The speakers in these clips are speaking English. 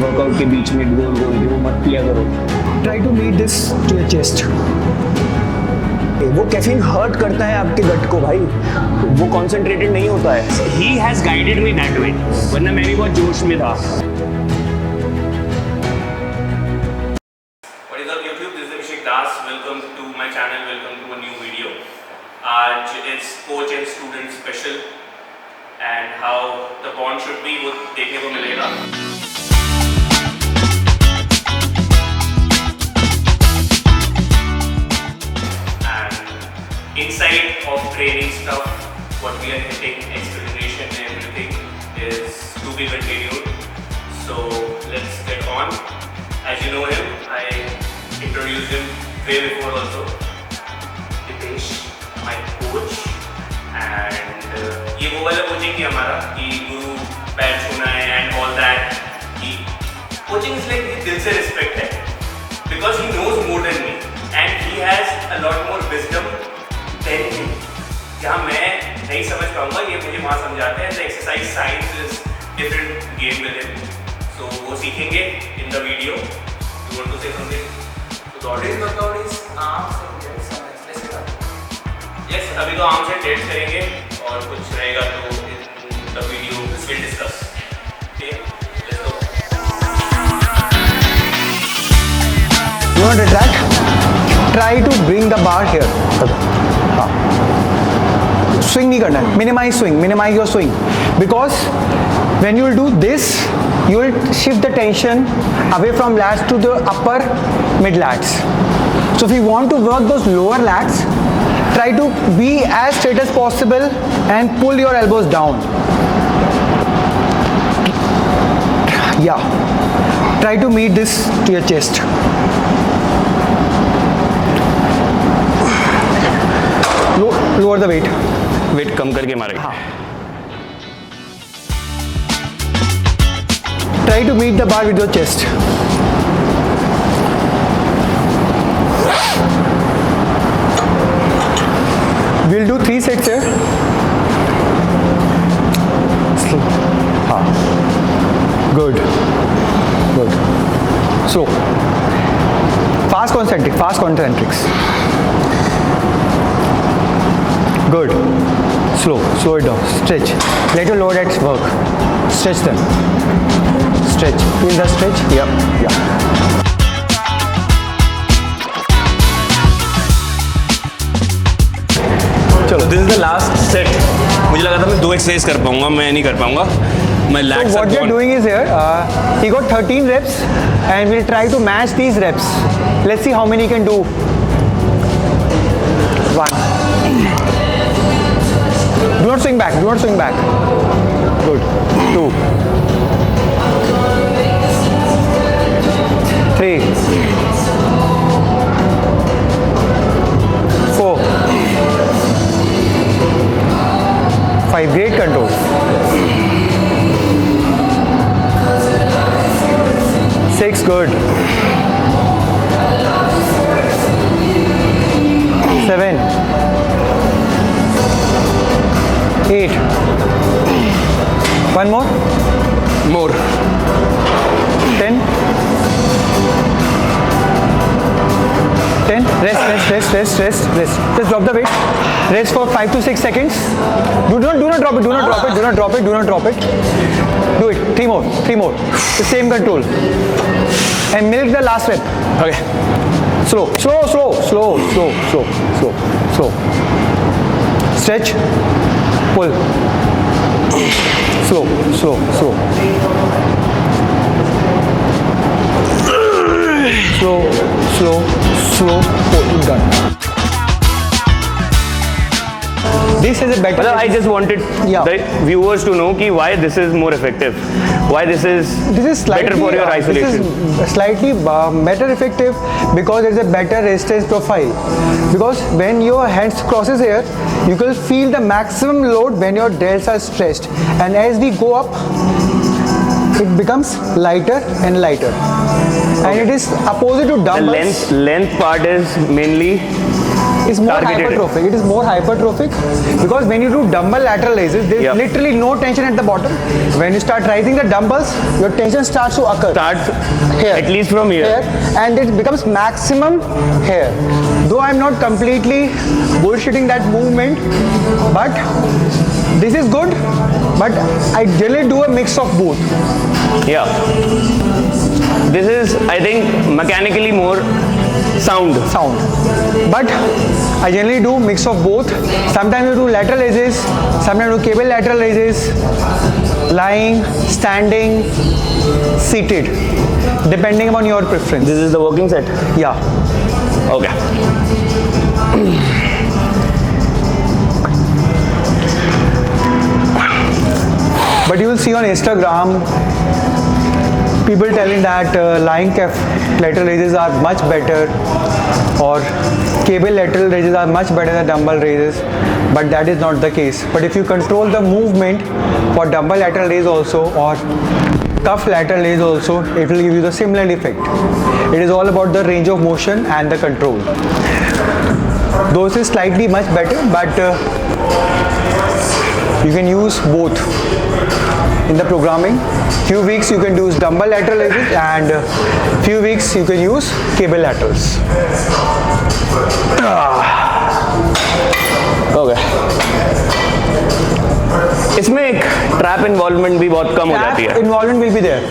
Workout के बीच में गोल गोल वो मत किया करो। Try to meet this to your chest. वो कैफीन हर्ट करता है आपके गट को भाई, वो कॉन्सेंट्रेटेड नहीं होता है। He has guided me that way, वरना मैं भी बहुत जोश में था। What is up YouTube? This is Abhishek Das. Welcome to my channel. Welcome to a new video. आज is coach and student special and how the bond should be वो देखने को मिलेगा। Inside of training stuff, what we are hitting, explanation and everything is to be continued. So let's get on. As you know him, I introduced him way before also. Hitesh, my coach, and ये वो वाला coaching ही हमारा कि गुरु पैर छूना है and all that. कि coaching is like दिल से respect है because he knows more than me and he has a lot more wisdom. जहाँ मैं नहीं समझ पाऊंगा ये मुझे वहाँ समझाते हैं। The exercise science is different game with him, so वो सीखेंगे in the video. You want to say something? So the audience workout is arms and legs and express. Yes, अभी तो arms and legs करेंगे और कुछ रहेगा तो in the video we'll discuss. Okay, let's go. You want to retract? Try to bring the bar here. Swing नहीं करना है, minimize swing, minimize your swing, because when you will do this, you will shift the tension away from lats to the upper mid lats. So if you want to work those lower lats, try to be as straight as possible and pull your elbows down. Yeah, try to meet this to your chest. Lower the weight. Weight कम करके मारेंगे। हाँ. Try to meet the bar with your chest. We'll do 3 sets here. Slow. हाँ. Good. Good. Slow. Fast concentrics. Good. Slow it down. Stretch. Let your lower legs work. Stretch them. Stretch. Feel the stretch? Yeah. चलो, this is the last set. मुझे लगा था मैं 2 exercise कर पाऊंगा, मैं नहीं कर पाऊंगा। मैं So lats what we are doing is here, he got 13 reps and we'll try to match these reps. Let's see how many he can do. 1. Do not swing back. Good. 2. 3. 4. 5. Great control. 6. Good. 7. 8. 1 more. 10. 10. Rest. Just drop the weight. Rest for 5 to 6 seconds. Do not drop it. Do not drop it. Do it. 3 more. The same control. And milk the last rep. Okay. Slow. Stretch. Pull. Slow. Slow. Pull. Done. This is a better. I just wanted the viewers to know कि why this is more effective, why this is slightly better for your isolation. This is slightly better effective because there is a better resistance profile. Because when your hands crosses here, you will feel the maximum load when your delts are stretched, and as we go up, it becomes lighter and lighter. And it is opposite to dumbbells. The length part is mainly It's more targeted. hypertrophic. It is more hypertrophic because when you do dumbbell lateral raises, there's Yeah. literally no tension at the bottom. When you start raising the dumbbells, your tension starts to occur. Start Here. at least from here. And it becomes maximum here. Though I'm not completely bullshitting that movement, but this is good. But I generally do a mix of both. Yeah. This is, I think, mechanically more sound. But I generally do mix of both. Sometimes you do lateral raises, sometimes you do cable lateral raises, lying, standing, seated, depending upon your preference. This is the working set. Yeah. Okay. But you will see on Instagram people telling that lying calf lateral raises are much better, or cable lateral raises are much better than dumbbell raises, but that is not the case. But if you control the movement for dumbbell lateral raise also, or cuff lateral raise also, it will give you the similar effect. It is all about the range of motion and the control. Those is slightly much better, but you can use both in the programming. Few weeks you can use dumbbell lateral raises, and few weeks you can use cable laterals. Okay. इसमें एक trap involvement भी बहुत कम हो जाती Trap है. involvement will be there.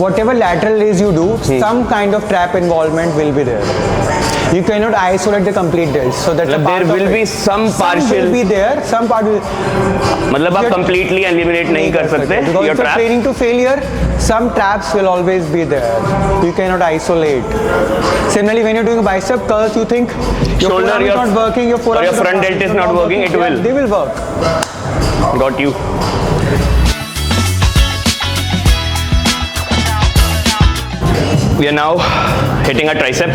Whatever lateral raise you do, some kind of trap involvement will be there. You cannot isolate the complete raise. So that's a मतलब part there of will it. be some Some partial. will be there. Some part will. मतलब आप You're- completely eliminate नहीं कर सकते. Because Your if you're trap. training to failure, some traps will always be there. You cannot isolate. Similarly, when you're doing bicep curls, you think your Shoulder, forearm is your- not working, your forearm or your front delt is not working, it Yeah, will. They will work. Got you. We are now hitting a tricep.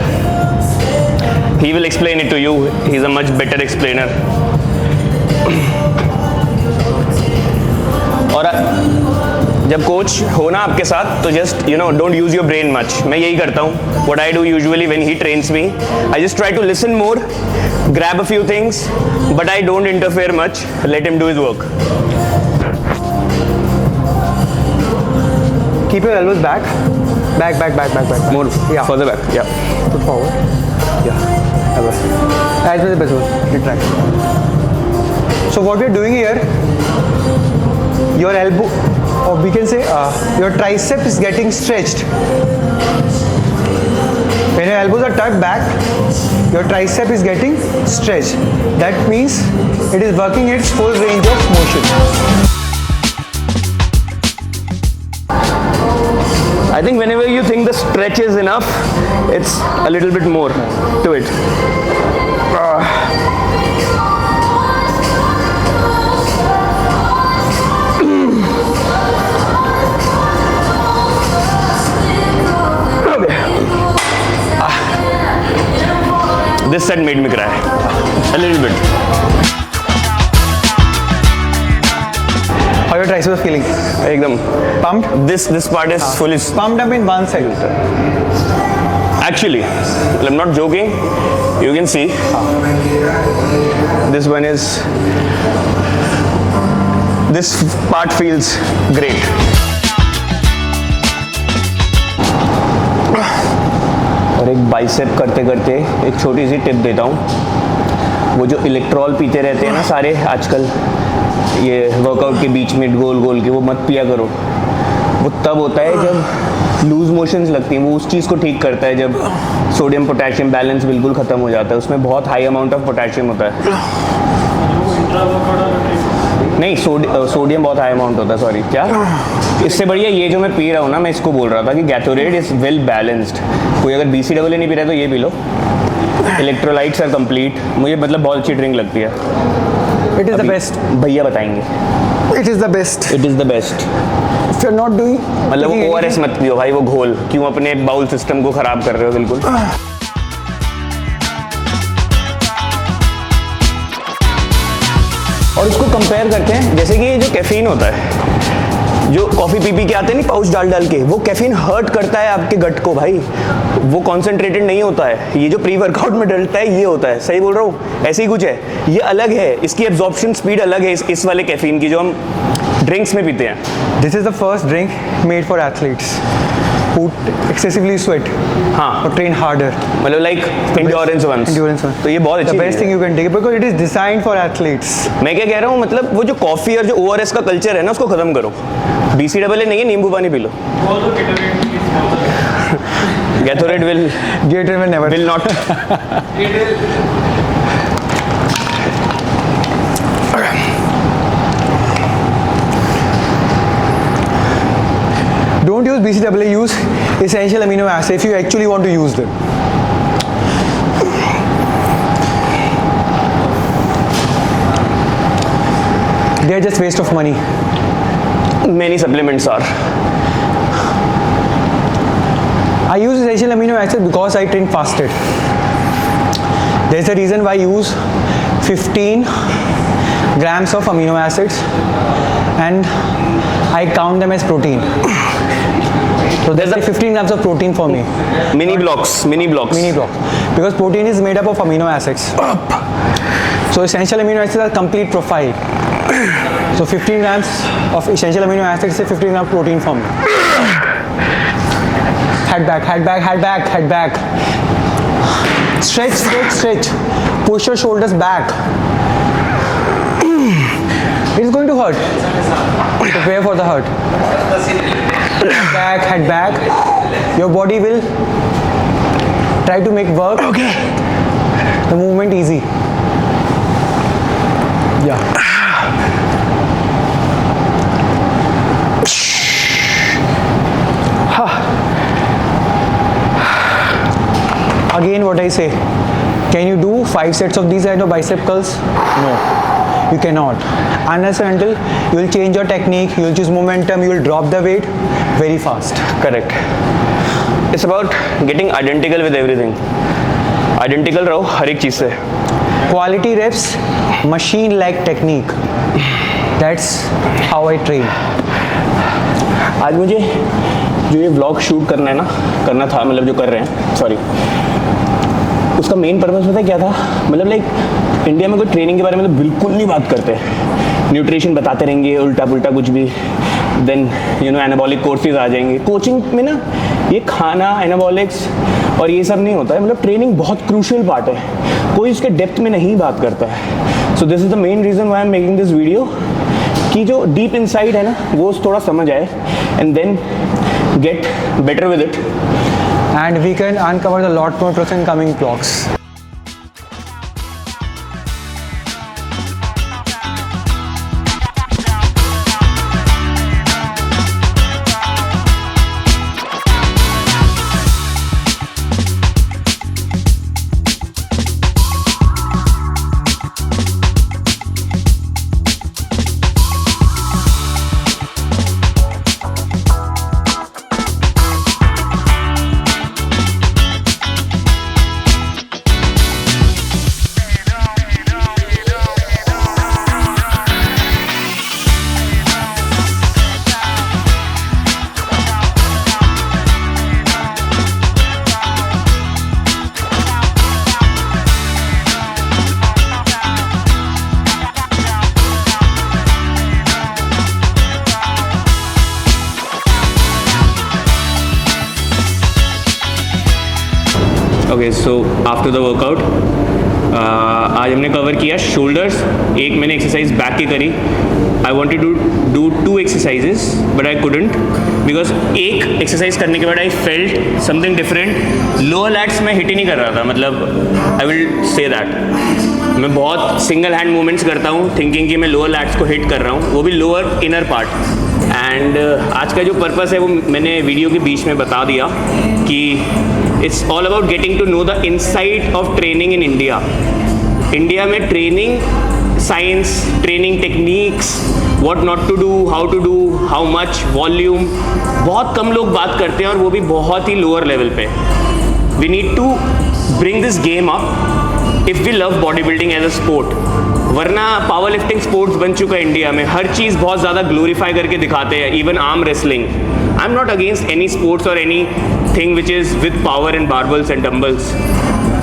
He will explain it to you. He's a much better explainer. और जब coach हो ना आपके साथ तो just don't use your brain much. मैं यही करता हूँ. What I do usually when he trains me, I just try to listen more, grab a few things, but I don't interfere much. Let him do his work. Keep your elbows back. Back. More Yeah. further back. Yeah. Put forward. Yeah. Ever. As much as possible. Retract. So what we're doing here, your elbow, or we can say your tricep is getting stretched. When your elbows are tucked back, your tricep is getting stretched. That means it is working its full range of motion. I think whenever you think the stretch is enough, it's a little bit more to it. This set made me cry a little bit. How your triceps are feeling? एकदम Pumped? this part is fully Pumped up in one side. actually. I'm not joking. You can see this one is, this part feels great. और एक bicep करते करते एक छोटी सी tip देता हूँ. वो जो इलेक्ट्रॉल पीते रहते हैं ना सारे आजकल ये वर्कआउट के बीच में गोल गोल के, वो मत पिया करो. वो तब होता है जब लूज मोशंस लगती हैं. वो उस चीज़ को ठीक करता है जब सोडियम पोटेशियम बैलेंस बिल्कुल ख़त्म हो जाता है. उसमें बहुत हाई अमाउंट ऑफ पोटेशियम होता है. नहीं, सोडियम बहुत हाई अमाउंट होता है. सॉरी, क्या? इससे बढ़िया ये जो मैं पी रहा हूँ ना, मैं इसको बोल रहा था कि गैटोरेड इज़ वेल बैलेंस्ड. कोई अगर BCAA नहीं पी रहा है तो ये पी लो. Electrolytes are complete. मुझे मतलब बहुत अच्छी ड्रिंक लगती है. It is the अभी best. भैया बताएंगे. It is the best. It is the best. If you're not doing, मतलब taking ORS anything- मत पियो भाई, वो घोल. क्यों अपने बाउल सिस्टम को ख़राब कर रहे हो बिल्कुल. और इसको कंपेयर करते हैं, जैसे कि ये जो कैफीन होता है, जो कॉफ़ी पी के आते हैं नहीं पाउच डाल डाल के, वो कैफीन हर्ट करता है आपके गट को भाई, वो कॉन्सेंट्रेटेड नहीं होता है। ये जो प्री वर्कआउट में डलता है ये होता है, सही बोल रहा हूँ, ऐसे ही कुछ है, ये अलग है, इसकी एब्जॉर्प्शन स्पीड अलग है इस वाले कैफीन की जो हम ड्रिंक्स में पीते हैं। This is the first drink made for athletes who excessively sweat हाँ, or train harder. मतलब like endurance ones। Endurance one. तो ये बहुत The अच्छी best चीज़ thing है। you can take it because it is designed for athletes. मैं क्या कह रहा हूँ, मतलब वो जो कॉफ़ी और जो ORS का कल्चर है ना उसको ख़त्म करो। BCAA नहीं है, नींबू पानी P low. Gatorade Gatorade will never. will not। Don't use BCAA, use essential amino acids if you actually want to use them. They are just waste of money. Many supplements are। I use essential amino acids because I train fasted. There's a reason why I use 15 grams of amino acids and I count them as protein. So there's a 15 grams of protein for me. Mini blocks। Mini block. Because protein is made up of amino acids. So essential amino acids are complete profile. So 15 grams of essential amino acids is 15 grams protein for me. Head back, head back, head back, head back. Stretch, stretch, stretch. Push your shoulders back. It's going to hurt. Prepare for the hurt. Head back, head back. Your body will try to make work. Okay. The movement easy. Yeah. Again, what I say, can you do 5 sets of these kind of bicep curls? No, you cannot. Unless and until you will change your technique, you will choose momentum, you will drop the weight very fast. Correct। It's about getting identical with everything। Identical रहो हर एक चीज़ से। Quality reps, machine like technique. That's how I train. आज मुझे जो ये vlog shoot करना है ना, करना था, मतलब जो कर रहे हैं, सॉरी, उसका मेन पर्पस पता है क्या था? मतलब लाइक इंडिया में कोई ट्रेनिंग के बारे में तो बिल्कुल नहीं बात करते, न्यूट्रिशन बताते रहेंगे उल्टा पुल्टा कुछ भी, then you know anabolic courses आ जाएंगे। कोचिंग में ना ये खाना, एनाबॉलिक्स और ये सब नहीं होता है, मतलब ट्रेनिंग बहुत क्रूशियल पार्ट है, कोई उसके डेप्थ में नहीं बात करता है। So this is the main reason why I am making this video, कि जो डीप इनसाइड है ना वो थोड़ा समझ आए and then get better with it. And we can uncover a lot more truths in coming vlogs. Okay, so after the workout आज हमने कवर किया शोल्डर्स, एक मैंने एक्सरसाइज बैक की करी। I wanted to do 2 exercises but I couldn't, because एक exercise करने के बाद I felt something different. Lower lats में हिट ही नहीं कर रहा था, मतलब आई विल से दैट मैं बहुत सिंगल हैंड मूवमेंट्स करता हूँ थिंकिंग कि मैं लोअर लैट्स को हिट कर रहा हूँ, वो भी लोअर इनर पार्ट। एंड आज का जो पर्पस है वो मैंने वीडियो के बीच में बता दिया कि it's all about getting to know the insight of training in India. India में training science, training techniques, what not to do, how to do, how much, volume, बहुत कम लोग बात करते हैं और वो भी बहुत ही लोअर लेवल पे। We need to bring this game up if we love body building as a sport. वरना पावर लिफ्टिंग स्पोर्ट्स बन चुका है इंडिया में, हर चीज़ बहुत ज़्यादा ग्लोरीफाई करके दिखाते हैं, even arm wrestling. I am not against any sports और anything which is with power and barbells and dumbbells,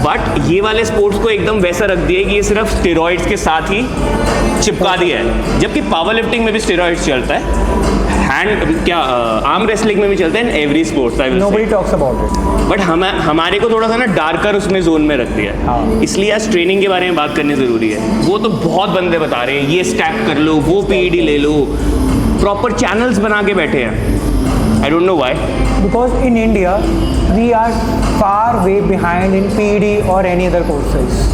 but ये वाले स्पोर्ट्स को एकदम वैसा रख दिया कि ये सिर्फ स्टेरॉइड्स के साथ ही चिपका दिया है, जबकि पावर लिफ्टिंग में भी स्टेरॉइड्स चलता है, आर्म रेसलिंग में भी चलता है, in every sports. Nobody talks about it. But हमारे को थोड़ा सा ना डार्कर उसमें जोन में रख दिया है. हाँ. इसलिए आज ट्रेनिंग के बारे में बात करनी ज़रूरी है. वो तो बहुत बंदे बता रहे हैं, ये स्टैक कर लो, वो पीईडी ले लो, प्रॉपर चैनल्स बना के बैठे हैं. I don't know why. Because in India, we are far way behind in PED or any other courses.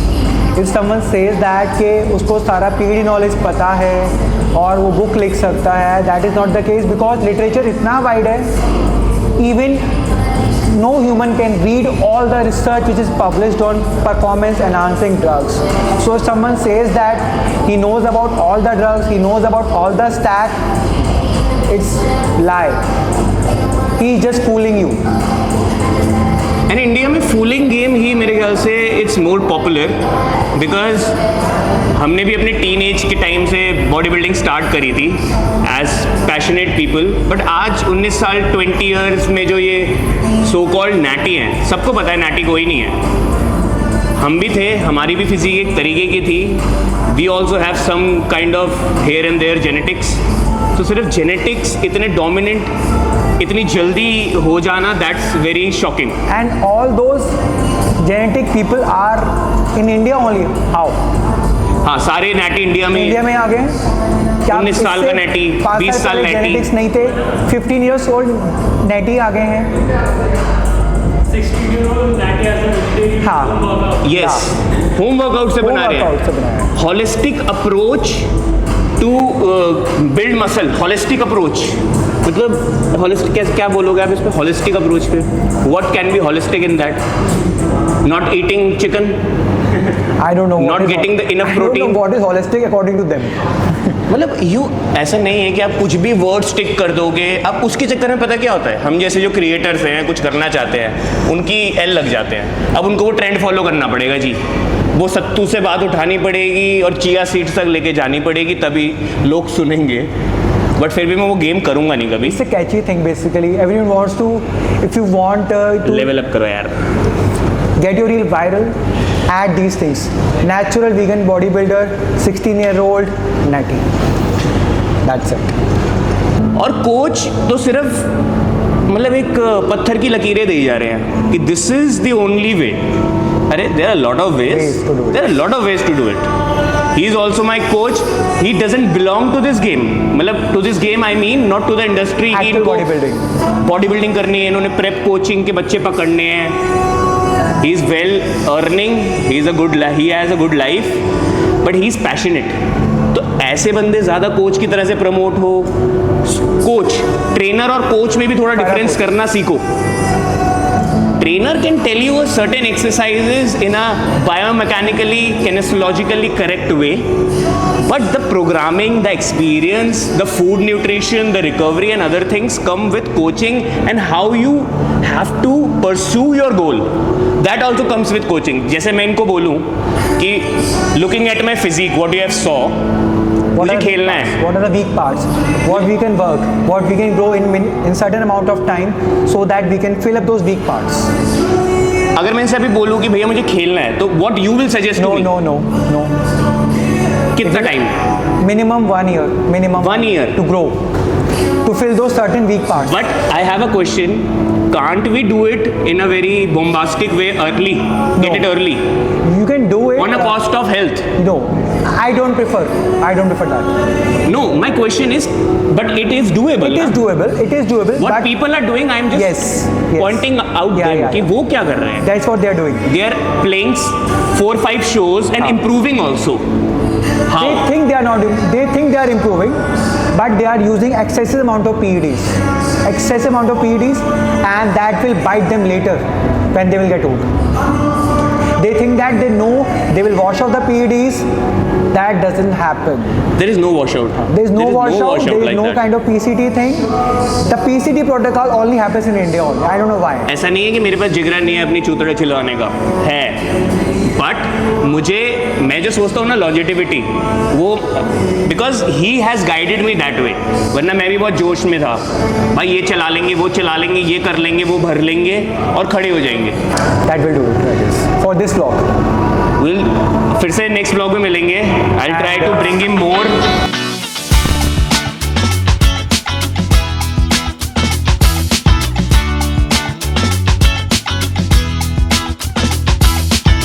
If someone says that कि उसको सारा PED knowledge पता है और वो बुक लिख सकता है, that is not the case because literature इतना wide है, even no human can read all the research which is published on performance enhancing drugs. So if someone says that he knows about all the drugs, he knows about all the stack, it's lie. He is just fooling you. And India में fooling game ही मेरे ख्याल से it's more popular because हमने भी अपने teen age के time से body building start करी थी एज पैशनेट पीपल, बट आज 19 साल 20 ईयर्स में जो ये सो कॉल्ड नैटी हैं, सबको पता है नैटी कोई नहीं है. हम भी थे, हमारी भी फिजिक एक तरीके की थी. We also have some kind of here and there genetics. तो सिर्फ जेनेटिक्स इतने डोमिनेंट इतनी जल्दी हो जाना, that's very shocking. And all those genetic people are in India only. How? हाँ, सारे नैटी इंडिया में आ गए. क्या 19 साल का नैटी, 20 साल नैटी. जेनेटिक्स नहीं थे, 15 years old नैटी आ गए हैं. 16-year-old natty as a vegetarian हाँ. home workout. Yes, home workout से बना रहे हैं. Holistic approach to build muscle. Holistic approach मतलब हॉलिस्टिक क्या बोलोगे आप इस पे? हॉलिस्टिक अप्रोच पे what can be holistic in that? Not eating chicken, I don't know. Not getting the enough I don't protein. know what is holistic according to them. मतलब you ऐसा नहीं है कि आप कुछ भी वर्ड स्टिक कर दोगे. आप उसके चक्कर में पता क्या होता है, हम जैसे जो क्रिएटर्स हैं, कुछ करना चाहते हैं, उनकी एल लग जाते हैं. अब उनको वो ट्रेंड फॉलो करना पड़ेगा जी, वो सत्तू से बात उठानी पड़ेगी और चिया सीड्स तक लेके जानी पड़ेगी, तभी लोग सुनेंगे. बट फिर भी मैं वो गेम करूंगा नहीं कभी. It's a catchy thing basically. Everyone wants to, if you want to level up करो यार. get your reel viral, add these things. Natural vegan bodybuilder, 16-year-old, natty. That's it. और कोच तो सिर्फ मतलब एक पत्थर की लकीरें दे जा रहे हैं कि this is the only way. अरे there are lot of ways, Ways to do it. There are lot of ways to do it. He is also my coach. He doesn't belong to this game. मतलब to this game I mean not to the industry. Actual bodybuilding. Body building करनी है, इन्होंने prep coaching के बच्चे पकड़ने हैं. He is well earning, he is a good, he has a good life, but he is passionate. तो ऐसे बंदे ज़्यादा कोच की तरह से प्रमोट हो. कोच, ट्रेनर और कोच में भी थोड़ा डिफरेंस करना सीखो. Trainer can tell you a certain exercises in a biomechanically, kinesiologically correct way, but the programming, the experience, the food nutrition, the recovery and other things come with coaching, and how you have to pursue your goal. That also comes with coaching. जैसे मैं इनको बोलूँ कि looking at my physique, what you have saw, मुझे खेलना है. What are the weak parts? What we can work? What we can grow in certain amount of time so that we can fill up those weak parts. अगर मैं इनसे अभी बोलूँ कि भैया मुझे खेलना है, तो what you will suggest to me? No. कितना time? Minimum 1 year. Minimum 1 year. to grow, to fill those certain weak parts. But I have a question. Can't we do it in a very bombastic way early? Get it early You can do it on a cost of health. No, I don't prefer that. No, my question is, but it is doable. It is doable. What but people are doing, I'm just Yes. pointing out Yeah, them yeah, कि yeah. वो क्या कर रहे हैं. That's what they are doing. They are playing 4-5 shows and improving also. How? They think they are not. They think they are improving, but they are using excessive amount of PEDs, and that will bite them later when they will get old. They think that they know they will wash out the PEDs. That doesn't happen. There is no washout. There is no washout. There is like no that. kind of PCT thing. The PCT protocol only happens in India only. I don't know why. ऐसा नहीं है कि मेरे पास जिगरा नहीं है अपनी चूतड़े छिलवाने का. है. बट मुझे मैं जो सोचता हूँ ना लॉन्जेटिविटी वो because he has guided me that way, वरना मैं भी बहुत जोश में था भाई ये चला लेंगे वो चला लेंगे ये कर लेंगे वो भर लेंगे और खड़े हो जाएंगे। That will do it, I guess, for this vlog. फिर से नेक्स्ट ब्लॉग में मिलेंगे। I try to bring him more